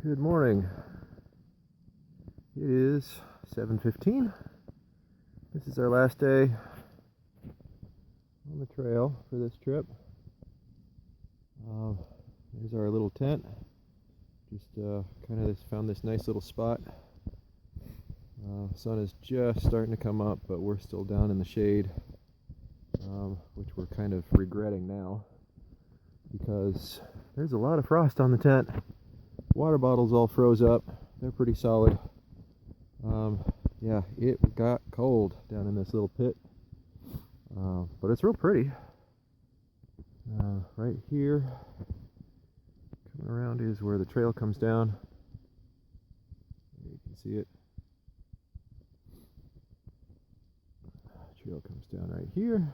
Good morning. It is 7:15. This is our last day on the trail for this trip. Here's our little tent. Just kind of found this nice little spot. Sun is just starting to come up, but we're still down in the shade, which we're kind of regretting now because there's a lot of frost on the tent. Water bottles all froze up. They're pretty solid. Yeah, it got cold down in this little pit, but it's real pretty. Right here, coming around is where the trail comes down. You can see it. Trail comes down right here,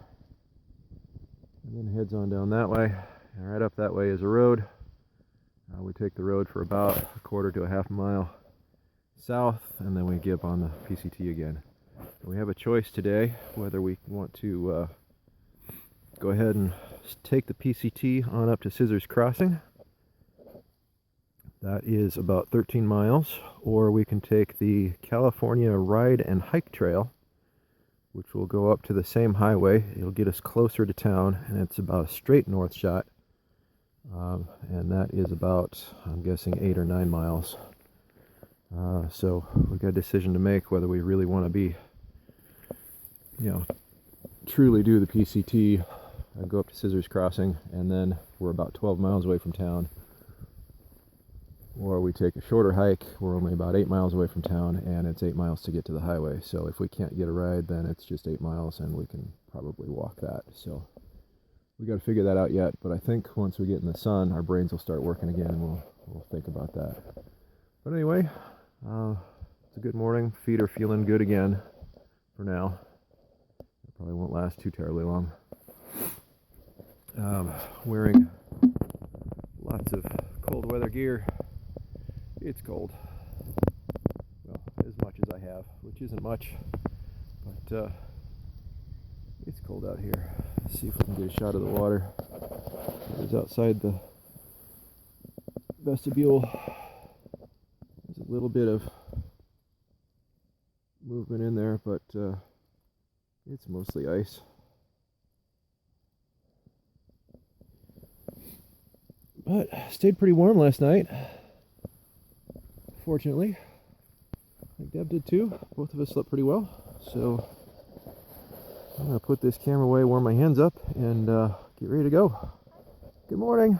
and then heads on down that way. And right up that way is a road. We take the road for about a quarter to a half mile south, and then we give on the PCT again. We have a choice today whether we want to go ahead and take the PCT on up to Scissors Crossing. That is about 13 miles, or we can take the California Ride and Hike Trail, which will go up to the same highway. It'll get us closer to town, and it's about a straight north shot. And that is about, I'm guessing, 8 or 9 miles. So we've got a decision to make whether we really want to be, truly do the PCT and go up to Scissors Crossing, and then we're about 12 miles away from town, or we take a shorter hike. We're only about 8 miles away from town, and it's 8 miles to get to the highway. So if we can't get a ride, then it's just 8 miles, and we can probably walk that. So we got to figure that out yet, but I think once we get in the sun, our brains will start working again, and we'll think about that. But anyway, it's a good morning. Feet are feeling good again for now. It probably won't last too terribly long. Wearing lots of cold weather gear. It's cold. Well, as much as I have, which isn't much, but it's cold out here. Let's see if we can get a shot of the water. It's outside the vestibule. There's a little bit of movement in there, but it's mostly ice. But stayed pretty warm last night, fortunately. I think Deb did too. Both of us slept pretty well. So I'm going to put this camera away, warm my hands up, and get ready to go. Good morning.